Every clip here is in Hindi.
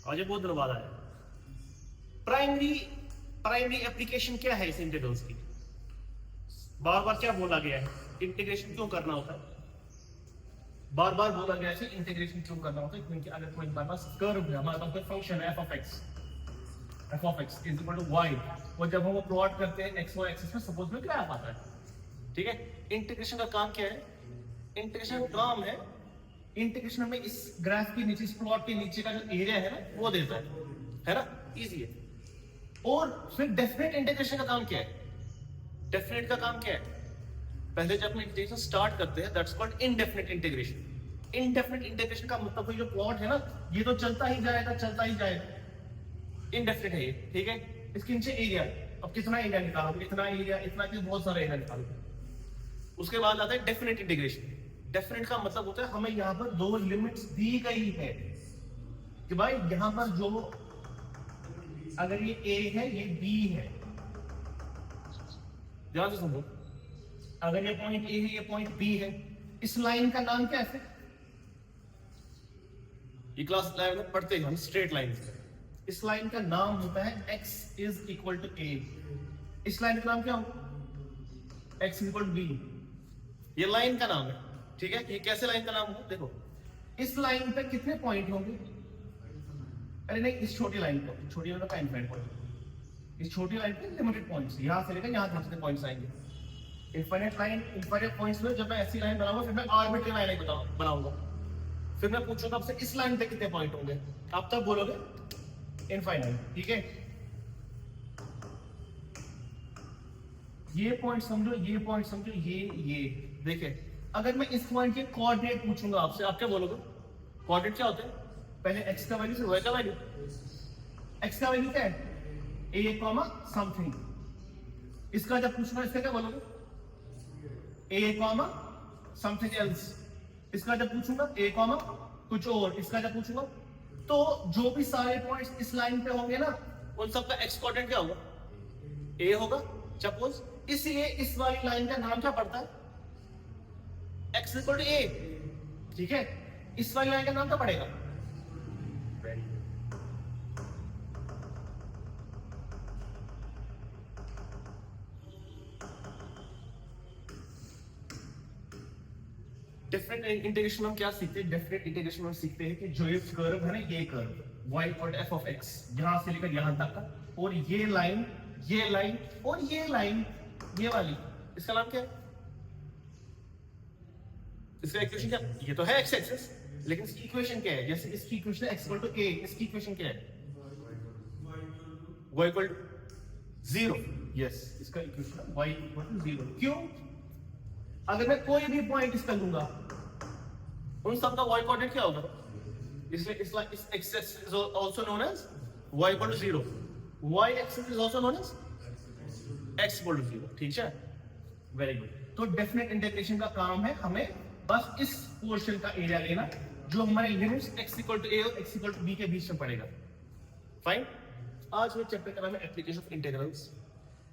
और ये बहुत दिनों बाद आया। प्राइमरी प्राइमरी एप्लीकेशन क्या है इस इंटीग्रल्स की? बार बार क्या बोला गया है, इंटीग्रेशन क्यों करना होता है? बार बार बोला गया है इंटीग्रेशन क्यों करना होता है, क्योंकि अगर कोई हमारे पास कर्व है, हमारे पास कोई फंक्शन है f of x is equal to y, और जब हम वो प्लॉट करते हैं x y एक्सिस में, सपोज में क्या आता है, ठीक है। इंटीग्रेशन का काम क्या है? इंटीग्रेशन का काम है, इंटीग्रेशन में इस ग्राफ के नीचे, इस प्लॉट के नीचे का जो एरिया है ना, वो देता है ना, इजी है। और फिर डेफिनेट इंटीग्रेशन का काम क्या है? डेफिनेट का काम क्या है? पहले जब हम इंटीग्रेशन स्टार्ट करते हैं, that's called indefinite integration. Indefinite integration का मतलब ये जो प्लॉट है ना, ये तो चलता ही जाएगा, चलता ही जाएगा, इनडेफिनेट है ये, ठीक है। इसके नीचे एरिया, अब कितना एरिया निकालोगे, इतना एरिया, इतना कि बहुत सारा एरिया निकालोगे। उसके बाद आता है डेफिनेट इंटीग्रेशन। डेफिनेट का मतलब होता है हमें यहाँ पर दो लिमिट्स दी गई है कि भाई यहाँ पर जो, अगर ये a है, ये b है, ध्यान से सुनो, अगर ये पॉइंट a है, ये पॉइंट b है, इस लाइन का नाम क्या है? ये क्लास 11 में पढ़ते हैं हम स्ट्रेट लाइन से। इस लाइन का नाम होता है x is equal to a। इस लाइन का नाम क्या होगा? x equal to b। ये लाइन का नाम है, ठीक है। ये कैसे लाइन का नाम हो? देखो, इस लाइन पे कितने पॉइंट होंगे? अरे नहीं, इस छोटी लाइन पे, छोटी लाइन का इनफाइनाइट पॉइंट, इस छोटी लाइन पे लिमिटेड पॉइंट्स, यहां से लेकर यहां तक कितने पॉइंट्स आएंगे? इनफाइनाइट लाइन, इनफाइनाइट पॉइंट्स में जब मैं ऐसी लाइन बनाऊंगा, फिर मैं आर्बिट्री लाइन बनाऊंगा, फिर मैं पूछूंगा आपसे इस लाइन पे कितने पॉइंट होंगे, आप तब बोलोगे इनफाइनाइट, ठीक है। ये पॉइंट समझो, ये पॉइंट समझो, ये देखिए, अगर मैं इस पॉइंट के कोऑर्डिनेट पूछूंगा आपसे, आप क्या बोलोगे? कोऑर्डिनेट क्या होते हैं? पहले x का वैल्यू से y का वैल्यू। x का वैल्यू क्या है? a comma something. इसका जब पूछूंगा, इसका क्या बोलोगे? a comma something else. इसका जब पूछूंगा a कॉमा कुछ और। इसका जब पूछूंगा, तो जो भी सारे पॉइंट्स इस लाइन पे होंगे ना, उन सबका x कोऑर्डिनेट क्या होगा? a होगा, सपोज। इसलिए इस वाली लाइन का नाम क्या पड़ता है? x इक्वल टू a, ठीक है। इस वाली लाइन का नाम क्या पड़ेगा? डिफरेंट इंटीग्रेशन हम क्या सीखते हैं? डिफरेंट इंटीग्रेशन में सीखते हैं कि जो ये कर्व है ना, ये कर्व y और f ऑफ x, यहां से लेकर यहां तक का, और ये लाइन और ये लाइन, ये वाली, इसका नाम क्या है? इसका इक्वेशन क्या? ये तो है x एक्सिस, लेकिन इसकी इक्वेशन क्या है? जैसे इसकी equation x equal to a, इसकी इक्वेशन क्या है? y equal to 0। यस, इसका इक्वेशन y इक्वल टू 0। क्यों? अगर मैं कोई भी पॉइंट इसका लूंगा, उन सब का y कोऑर्डिनेट क्या होगा? इसलिए इस x axis is also known as y equal to 0, y axis is also known as x equal to 0, ठीक है। Very good. तो डेफिनेट इंटीग्रेशन का काम है हमें बस इस पोर्शन का एरिया लेना, जो हमारे limits x equal to a और x इक्वल टू b के बीच में पड़ेगा। फाइन। आज मैं चैप्टर का नाम है एप्लीकेशन ऑफ इंटीग्रल्स।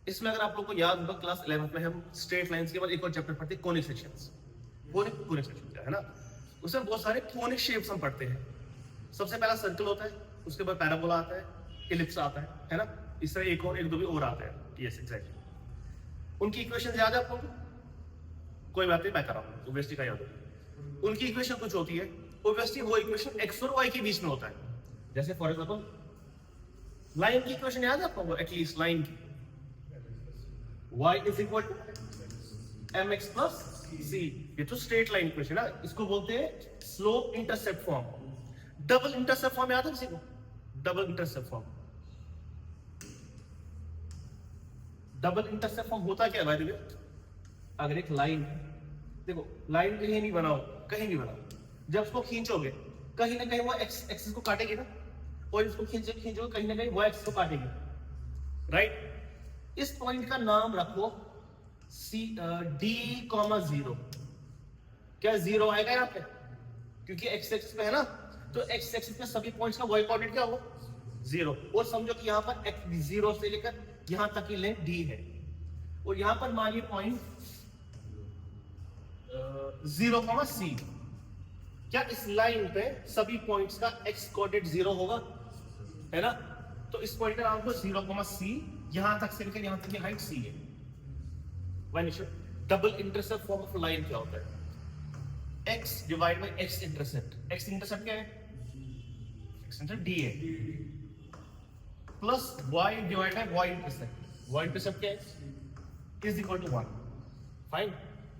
इसमें अगर आप लोगों को याद होगा, क्लास 11 में हम स्ट्रेट लाइंस के बाद एक और चैप्टर पढ़ते हैं, कोनिक सेक्शंस। कोनिक सेक्शन है ना, उसमें बहुत सारे कोनिक शेप्स हम पढ़ते हैं। सबसे पहला सर्कल होता है, उसके बाद पैराबोला आता है, इलिप्स आता है ना। इस तरह एक दो भी और आते हैं। Yes, exactly. उनकी इक्वेशन याद है आपको? कोई बात नहीं, मैं कर रहा हूँ, ओब्वियसली का याद हो। उनकी इक्वेशन कुछ होती है, ओब्वियसली वो इक्वेशन x और y के बीच में होता है। जैसे फॉर एग्जांपल लाइन की इक्वेशन याद है आपको? एटलीस्ट लाइन की y is equal to mx plus c। ये तो स्ट्रेट लाइन इक्वेशन है, इसको बोलते हैं slope intercept form. Double intercept form याद है किसी को? Double intercept form. Double intercept form होता क्या है भाई? देखो, अगर एक लाइन, देखो लाइन कहीं नहीं बनाओ, कहीं नहीं बनाओ, जब उसको खींचोगे कहीं ना कहीं वो x एक्सिस को काटेगी ना, और इसको खींचोगे कहीं ना कहीं y एक्सिस को काटेगी, राइट। इस पॉइंट का नाम रखो d,0। क्या 0 आएगा यहाँ पे? क्योंकि x एक्सिस पे है ना, तो x एक्सिस पे सभी पॉइंट्स का y कोऑर्डिनेट क्या होगा? 0। और समझो कि यहाँ पर x 0 से लेकर यहाँ तक की लेंथ d है, और यहाँ पर मानिए पॉइंट 0,c। क्या इस लाइन पे सभी पॉइंट्स का x कोऑर्डिनेट 0 होगा? है ना? तो इस पॉइंट का नाम को 0,c, यहां तक से लेकर यहां तक की हाइट c है। Double intercept form of line क्या होता है? x divide by x intercept. x intercept क्या है? x इंटरसेप्ट d है, plus y divide by y intercept. y intercept क्या है? Is equal to 1। फाइन।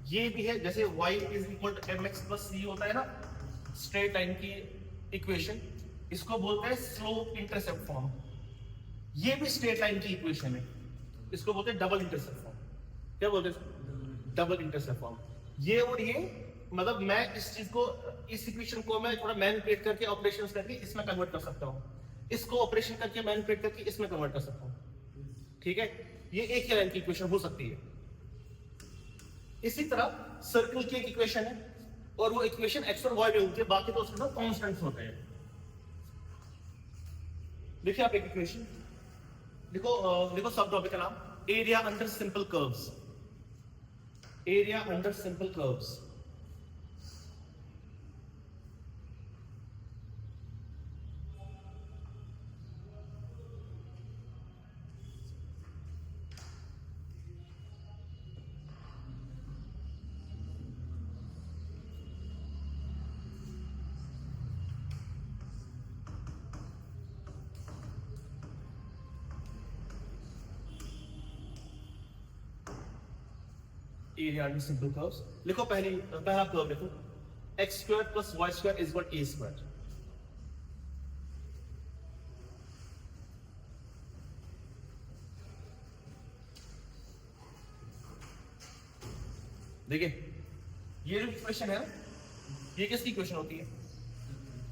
ये भी है, जैसे y is equal to mx plus c होता है ना स्ट्रेट लाइन की इक्वेशन, इसको बोलते हैं स्लोप इंटरसेप्ट फॉर्म। ये भी स्ट्रेट लाइन की इक्वेशन है, इसको बोलते हैं डबल इंटरसेप्ट फॉर्म। क्या बोलते हैं? Double intercept form. ये और ये, मतलब मैं इस चीज को, इस इक्वेशन को मैं थोड़ा मैनिपुलेट करके ऑपरेशंस करके इसमें कन्वर्ट कर सकता हूँ, इसको ऑपरेशन करके मैनिपुलेट करके इसमें कन्वर्ट कर सकता हूँ। ठीक है, ये एक ही लाइन की इक्वेशन हो सकती है। इसी तरह सर्कल की एक इक्वेशन है, और वो इक्वेशन एक्स और वाई में होती है, बाकी तो उसके साथ कांस्टेंट्स होते हैं। देखिए आप एक इक्वेशन देखो, देखो सब टॉपिक का नाम area under simple curves. Area under simple curves. Area under simple curves. लिखो पहला कर्व लिखो, x square plus y square is equal a square. देखिए ये जो इक्वेशन है, ये किसकी इक्वेशन होती है?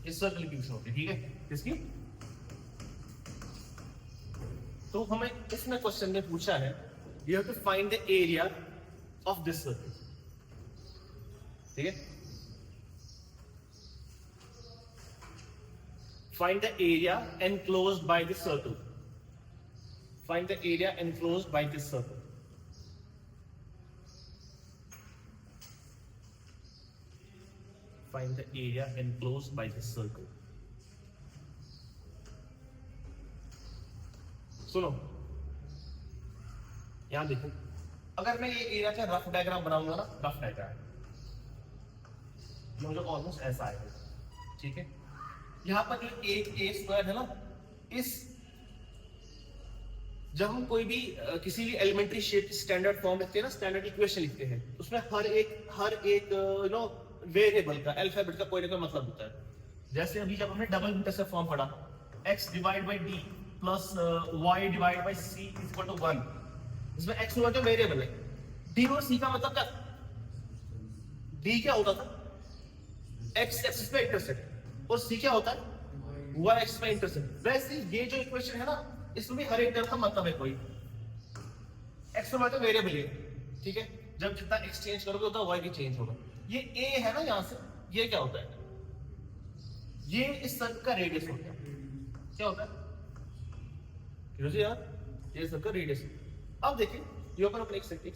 इस सर्कल की इक्वेशन होती है। ठीक है, किसकी? तो हमें इसमें क्वेश्चन में पूछा है, you have to find the area of this circle। ठीक है, find the area enclosed by this circle। find the area enclosed by this circle। find the area enclosed by this circle। सुनो, यहां देखो, अगर मैं ये एरिया का रफ डायग्राम बनाऊंगा ना, रफ डायग्राम मुझे ऑलमोस्ट ऐसा आएगा। ठीक है, यहाँ पर जो एक ए स्क्वायर है ना, इस जब हम कोई भी किसी भी एलिमेंट्री शेप की स्टैंडर्ड फॉर्म लिखते हैं ना, स्टैंडर्ड इक्वेशन लिखते हैं, उसमें हर एक यू नो वेरिएबल का, अल्फाबेट का कोई ना कोई मतलब होता है। जैसे अभी जब हमने डबल इंटरसेप्ट फॉर्म पढ़ा, x divide by d plus y divide by c is equal to 1, इसमें x और y जो वेरिएबल है, d और c का मतलब क्या? d क्या होता था? x एक्सिस पे इंटरसेक्ट, और c क्या होता है? y एक्सिस पे इंटरसेक्ट। वैसे ये जो इक्वेशन है ना, इसमें भी हर एक टर्म का मतलब है कोई। x और y तो वेरिएबल है, ठीक है, जब जितना x चेंज करोगे उतना y भी चेंज होगा। ये a है ना, यहां से ये क्या होता है? ये इस सर्कल का रेडियस होता है। क्या होता है यार? ये सर्कल का रेडियस। अब देखिए, ये पर एक सेकंड,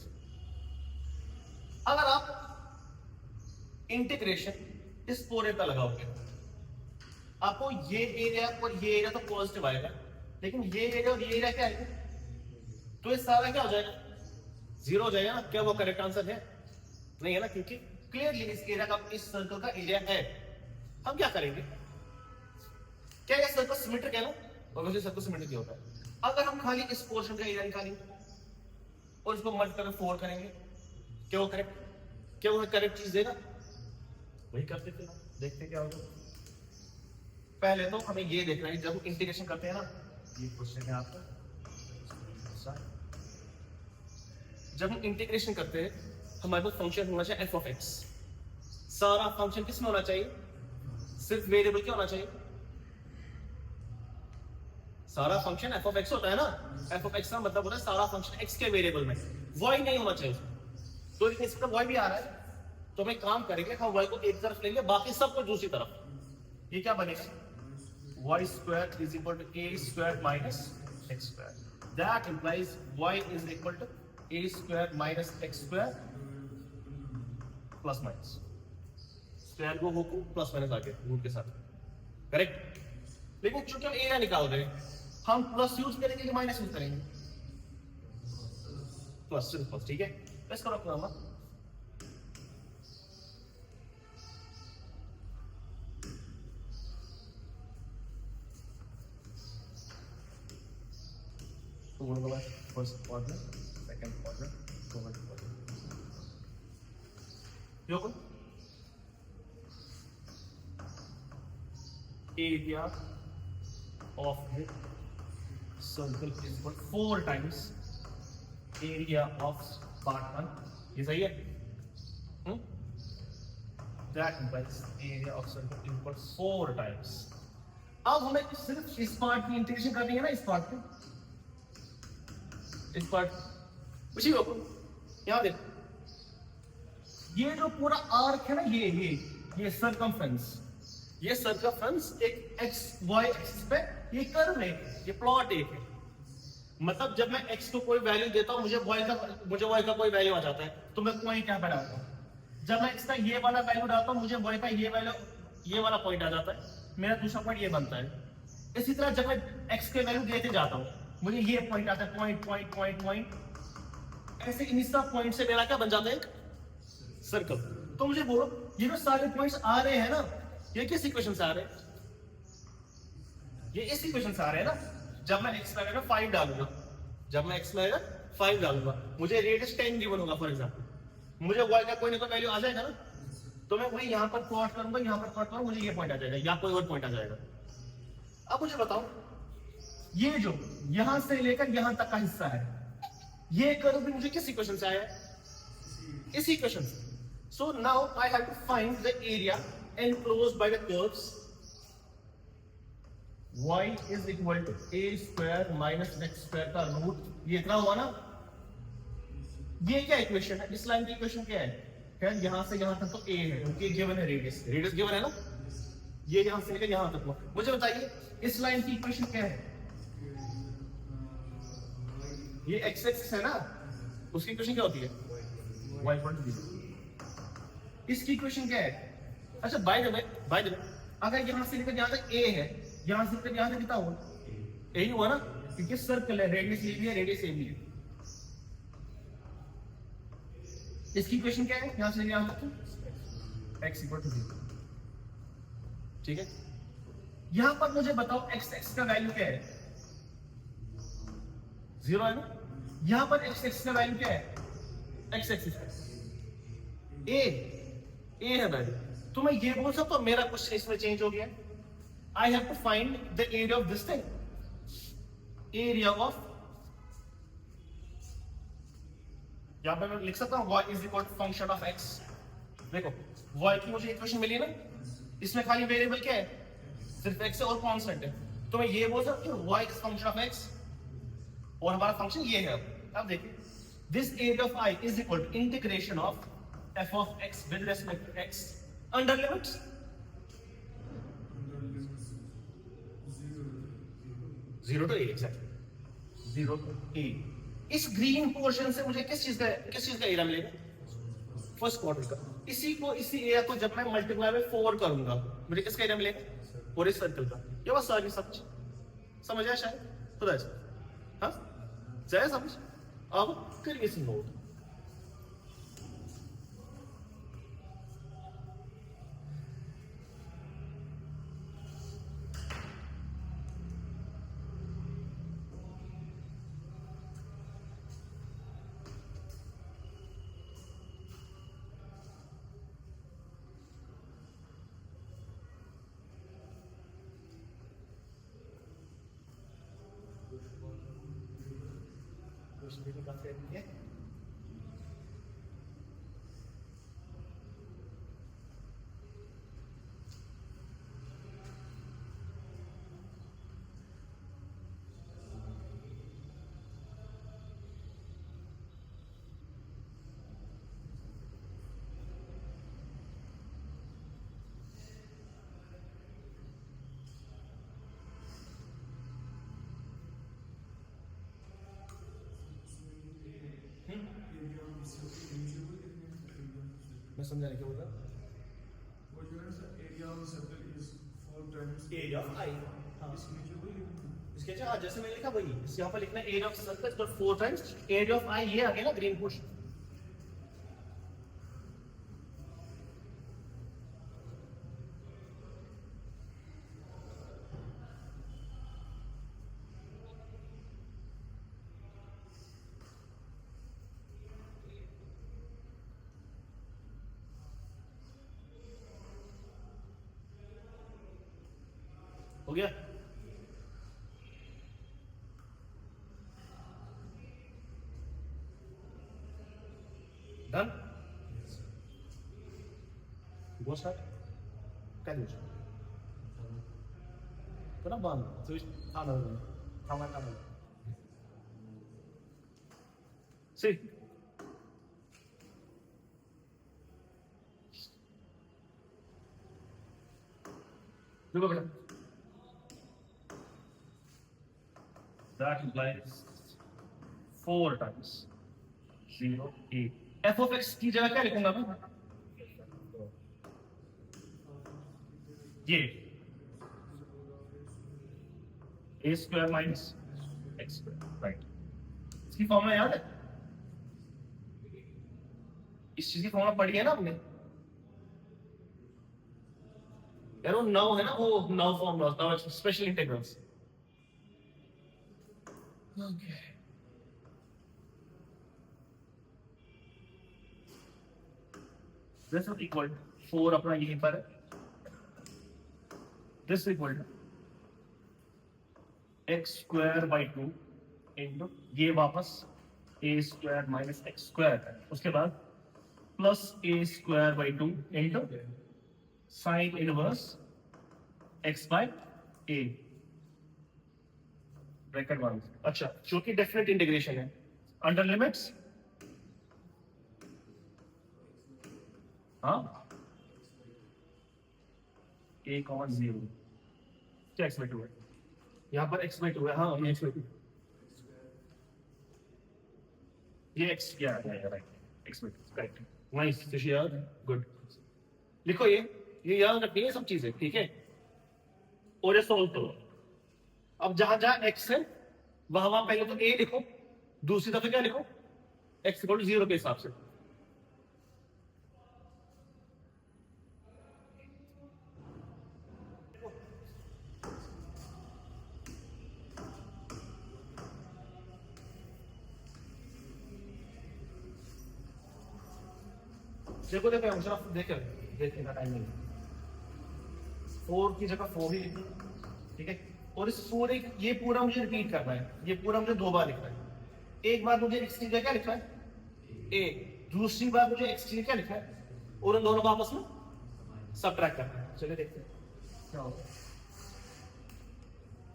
अगर आप इंटीग्रेशन इस पूरे का लगाओगे, आपको ये एरिया और ये एरिया तो पॉजिटिव आएगा, लेकिन ये एरिया और ये एरिया क्या आएगा? तो ये सारा क्या हो जाएगा? जीरो हो जाएगा ना। क्या वो करेक्ट आंसर है? नहीं है ना, क्योंकि क्लियरली इस एरिया का, इस सर्कल का एरिया है। हम क्या करेंगे? क्या ये सर्कल सिमेट्रिक है ना? और वैसे सर्कल सिमेट्रिक ही होता है। अगर हम खाली इस पोर्शन का एरिया निकालेंगे और इसको मल्ट करके 4 करेंगे, क्या वो करेक्ट, क्या वो करेक्ट चीज देगा? वही करते थे ना, देखते क्या होगा। पहले तो हमें ये देखना है, जब इंटीग्रेशन करते हैं ना, ये क्वेश्चन है आपका, जब हम इंटीग्रेशन करते हैं हमारे पास फंक्शन होना चाहिए f of x। सारा फंक्शन किसमें होना चाहिए? सिर्फ वेरिएबल क्या होना चाहिए? सारा फंक्शन f of x होता है ना, f of x का मतलब होता है सारा फंक्शन x के वेरिएबल में, y नहीं होना चाहिए। तो इसका y भी आ रहा है, तो हम एक काम करेंगे, हम y को एक तरफ लेंगे, बाकी सब को दूसरी तरफ। ये क्या बनेगा? y square is equal to a square minus x square। That implies y is equal to a square minus x square plus minus। Square को होकर प्लस माइनस आगे रूट के साथ, करेक्ट। लेकिन चूंकि हम एरिया निकाल रहे हैं, हम प्लस यूज करेंगे कि माइनस यूज करेंगे? प्लस, प्लस, ठीक है। प्लस करो अपना नंबर। तो वो वाला first quadrant, second quadrant, third quadrant, yo area of the circle is equal 4 times area of part 1. ये सही है? That implies area of circle is equal 4 times. अब हमें सिर्फ इस पार्ट की इंटीग्रेशन करनी है ना, इस पार्ट को, इस पार्ट उसी को यहाँ देख, ये जो पूरा आर्क है ना, ये सर्कमफ्रेंस, ये सर्कमफ्रेंस एक एक्स वाई एक्सिस पे ये कर्व है, ये प्लॉट एक है। मतलब जब मैं एक्स को कोई वैल्यू देता हूं, मुझे वाई का कोई वैल्यू आ जाता है, तो मैं पॉइंट यहाँ पे डालता हूं। जब मैं एक्स का ये वाला वैल्यू डालता हूं, मुझे वाई का ये वैल्यू, ये वाला पॉइंट आ जाता है, मेरा दूसरा पॉइंट ये बनता है। इसी तरह जब मैं एक्स के वैल्यू देते जाता हूँ, मुझे ये पॉइंट आता है, पॉइंट पॉइंट पॉइंट पॉइंट, ऐसे इन सब पॉइंट से मेरा क्या बन जाता है? एक सर्कल। तो मुझे बोलो, ये जो सारे पॉइंट्स आ रहे हैं ना, ये किस इक्वेशन से आ रहे हैं? ये इस इक्वेशन से आ रहे हैं ना। जब मैं x में 5 डालूंगा, जब मैं x में 5 डालूंगा, मुझे रेडियस 10 गिवन होगा फॉर एग्जांपल, मुझे y का कोई ना कोई वैल्यू आ जाएगा ना, तो मैं वही यहाँ पर प्लॉट करूंगा, यहाँ पर प्लॉट करूंगा, मुझे ये पॉइंट आ जाएगा या कोई और पॉइंट आ जाएगा। अब मुझे बताओ, ये जो यहां से लेकर यहां तक का हिस्सा है, ये कर्व भी मुझे किस इक्वेशन से आया है? इस इक्वेशन से। So now I have to find the area enclosed by the curves y is equal to a square minus x square का रूट, ये इतना हुआ ना। ये क्या इक्वेशन है? इस लाइन की इक्वेशन क्या है? खैर यहां से यहां तक तो a है, क्योंकि गिवन है रेडियस, रेडियस गिवन है ना, ये यहां से लेकर यहां तक हुआ। मुझे बताइए इस लाइन की इक्वेशन क्या है? ये x एक्सिस है ना, उसकी इक्वेशन क्या होती है? y equal to 0। इसकी इक्वेशन क्या है? अच्छा बाय द वे, अगर यहां से लेकर यहां तक a है, यहां से लेकर यहां तक कितना हुआ? a ही हुआ ना, क्योंकि सर्कल है, रेडियस ये भी है, रेडियस ये भी है। इसकी इक्वेशन क्या है? यहां से लेकर यहां तक x इक्वल टू 0, ठीक है। यहां पर मुझे बताओ x का वैल्यू क्या है? 0 है ना। यहां पर x का वैल्यू क्या है? x एक्सिस a है वैल्यू। तो मैं ये बोल सकता हूं मेरा कुछ इसमें चेंज हो गया। I have to find the area of this thing, area of, यहां पे मैं लिख सकता हूं y is equal to function of x। देखो y की मुझे इक्वेशन मिली ना, इसमें खाली वेरिएबल क्या है? सिर्फ x है और कांस्टेंट है। तो मैं ये बोल सकता हूं y is function of x, और हमारा फंक्शन ये है। अब देखिए, this area of i is equal to integration of f of x with respect to x under limits 0 to a, exactly 0 to a। इस ग्रीन पोर्शन से मुझे किस चीज का एरिया मिलेगा? फर्स्ट क्वाड्रेंट का। इसी एरिया को जब मैं मल्टीप्लाई में 4 करूंगा, मुझे किसका एरिया मिलेगा? और इस सर्कल का। ये बस सारी समझ आया शायद? खुदा से हाँ जाए समझ। अब करिए इस नोट, है मैं समझाने क्या बोल रहा? वो जो है ना area of circle is 4 times area of I, हाँ इसके हाँ जैसे मैंने लिखा वही यहाँ पर लिखना area of circle 4 times area of I, ये आ गया ना ग्रीन पोर्शन। हो गया? Done? Go start. Can you? Kenapa bang? Switch kanan. Kanan. See. Look at it. That implies 4 times 0 8. f of x की जगह क्या लिखूंगा मैं? ये a square minus x square, right? इसकी फॉर्मूला याद है? इस चीज की फॉर्मूला पढ़ी है ना आपने? यार वो नाउ है ना, वो now formula, now special integrals. Okay. This is equal to 4 अपना यहीं पर है। This is equal to x square by 2 into ये वापस a square minus x square है। उसके बाद plus a square by 2 into sin inverse x by a bracket 1। अच्छा, जो कि डेफिनेट इंटीग्रेशन है अंडर लिमिट्स, हाँ a, 0 क्या x by 2 है? यहाँ पर x by 2 है, हाँ ये x by 2, ये x क्या है? Right, x by 2, correct, nice यार, गुड। लिखो ये याद रखनी है सब चीजें, ठीक है? और ये सॉल्व करो। अब जहां जहां x है वहां पहले तो a लिखो, दूसरी दफे क्या लिखो? x इक्वल टू 0 के हिसाब से। देखो देखे ना टाइमिंग 4 की जगह 4 ही लिखो, ठीक है? और इस पूरे ये पूरा मुझे रिपीट करना है, ये पूरा मुझे 2 बार लिखना है। एक बार मुझे x की जगह क्या लिखना है? a, दूसरी बार मुझे x की जगह क्या लिखना है? और उन दोनों को आपस में सबट्रैक्ट करना है। चलिए देखते हैं क्या होगा।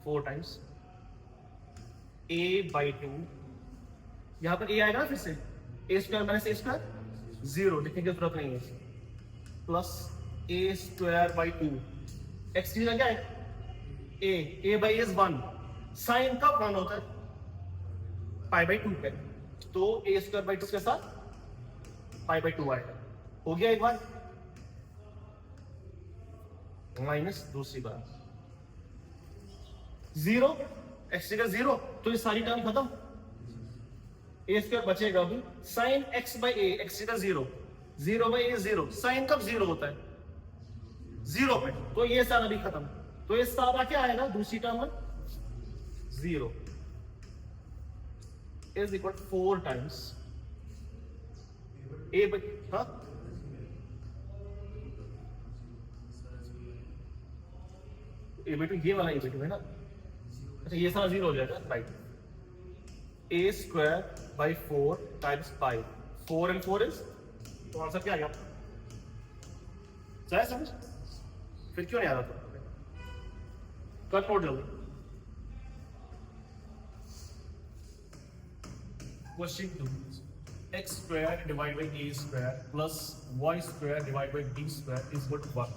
4 टाइम्स a by 2, यहां पर a आएगा ना, फिर से a square minus a square 0 लिखने की जरूरत नहीं है, plus a square by 2, x की जगह क्या है? a by a is 1, sign कब 1 होता है? पाई बाई 2 पे, तो a स्क्वायर बाई 2 के साथ पाई बाई 2 आएगा। हो गया एक बार, माइनस दूसरी बार 0, x की जगह 0, तो ये सारी टर्म खत्म, a स्क्वायर बचेगा अभी, sine x by a, x की जगह 0, 0 बाई a 0, साइन कब 0 होता है? 0 पे, तो ये सारा भी खत्म, तो ये सारा क्या आएगा दूसरी टर्म में? 0 is equal 4 times a by, हाँ a by 2, ये वाला a by 2 है ना? अच्छा, ये सारा 0 हो जाएगा, right? a square by 4 times pi, 4 and 4 इज, तो आंसर क्या आएगा? चाहे समझ, फिर क्यों नहीं आ रहा? कट नोट जल्दी। Question 2, x square divide by a square plus y square divide by b square is equal to 1।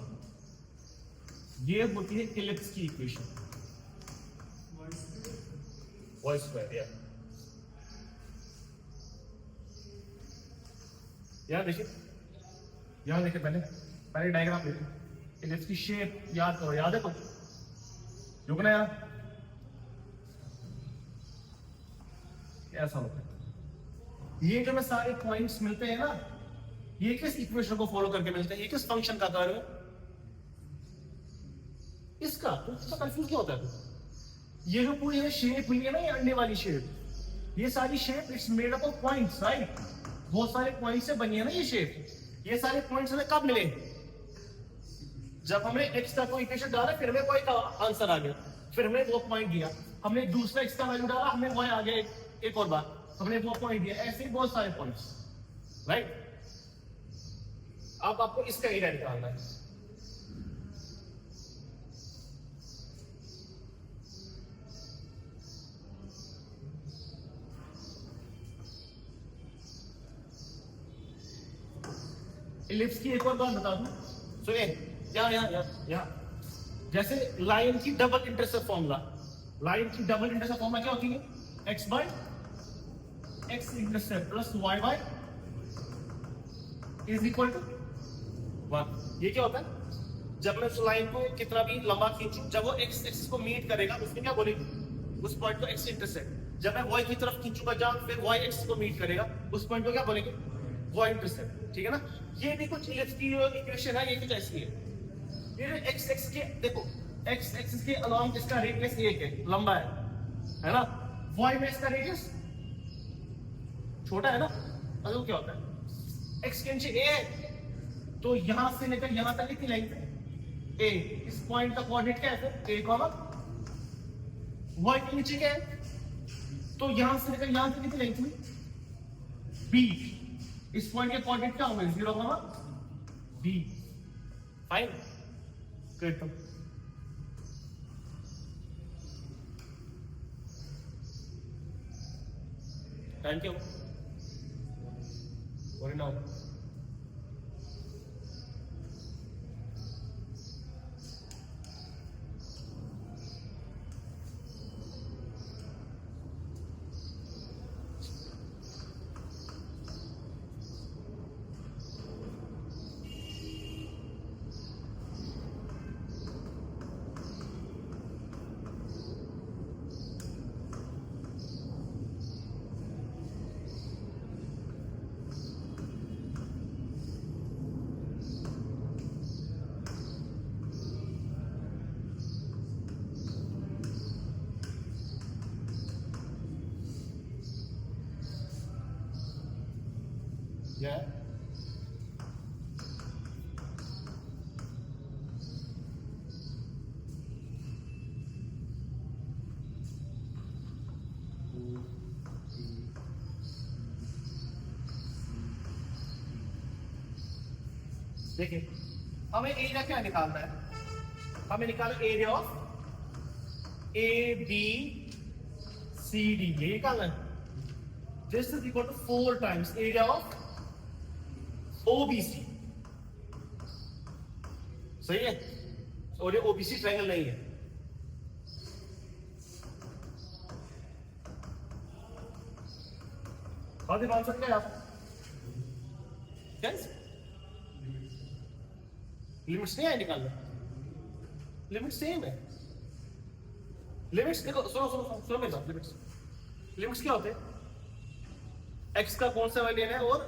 ये होती है इलिप्स की इक्वेशन, y स्क्वायर, या यार देखिए, पहले डायग्राम देखिए, इलिप्स की शेप याद करो, याद है कुछ? रुकना यार, ऐसा होता है। ये जो मैं सारे पॉइंट्स मिलते हैं ना, ये किस इक्वेशन को फॉलो करके मिलते हैं, ये किस फंक्शन का कार्य है इसका, तो इसका कंफ्यूज क्यों होता है? ये जो पूरी शेप हुई है ना, ये अंडे वाली शेप, ये सारी shape it's made up of points, right? बहुत सारे पॉइंट से बनी है ना ये शेप। ये सारे पॉइंट्स हमें कब मिले? जब हमने x का कोई इक्वेशन डाला, फिर हमें y का आंसर आ गया, फिर हमने वो पॉइंट दिया, हमने दूसरा x का वैल्यू डाला, हमें y आ गया एक और बार, हमने वो पॉइंट दिया, ऐसे ही बहुत सारे पॉइंट्स, राइट? अब आपको इसका एरिया निकालना है। इलिप्स की एक और बात बता दूं, सुनिए, यहाँ जैसे लाइन की डबल इंटरसेप्ट फॉर्मूला, लाइन की डबल इंटरसेप्ट फॉर्मूला क्या होती है? x by x intercept plus y by is equal to 1। ये क्या होता है? जब मैं उस लाइन को कितना भी लंबा खींचूं, जब वो x एक्सिस को मीट करेगा, उसमें क्या बोलेगी? उस पॉइंट को x इंटरसेप्ट। जब मैं y की तरफ खींचूंगा, जहां फिर y एक्सिस को मीट करेगा, उस पॉइंट को क्या बोलेंगे? y इंटरसेप्ट, ठीक है ना? ये भी कुछ इलिप्स की इक्वेशन है, ये कुछ ऐसी है। ये x एक्सिस के देखो, x एक्सिस के अलोंग इसका रेडियस 1 है, लंबा है ना? y में इसका रेडियस छोटा है ना? तो क्या होता है? x के नीचे a है, तो यहां से लेकर यहां तक कितनी लेंथ है? a। इस पॉइंट का कोऑर्डिनेट क्या है? a, y के नीचे क्या है? तो यहां से लेकर यहां तक कितनी लेंथ हुई? b। इस पॉइंट के कोऑर्डिनेट क्या होंगे? 0, b। Fine, good. Thank you. और नाउ Yeah. देखिए, हमें एरिया क्या निकालना है? हमें निकालना एरिया ऑफ ABCD, ये निकालना है। This is equal to 4 times area of OBC, सही है? और ये OBC ट्रायंगल नहीं है। बात मान सकते हैं आप? यस, लिमिट्स नहीं है निकालना, लिमिट सेम है। लिमिट्स देखो, सुनो मेरे साथ। लिमिट्स क्या होते हैं? x का कौन सा वैल्यू है और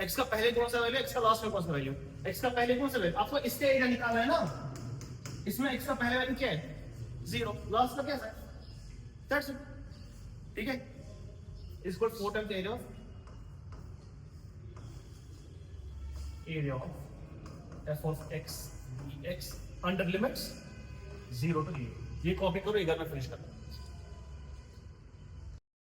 x का पहले कौन सा वैल्यू, x का लास्ट में कौन सा वैल्यू? x का पहले कौन सा वैल्यू? आपको इसका एरिया निकालना है ना। इसमें x का पहले वैल्यू क्या है? 0, लास्ट का क्या है? दैट्स इट, ठीक है? Is equal 4 times area of f of x dx under limits 0 to 0। ये कॉपी करो, एक बार मैं फिनिश करता हूं।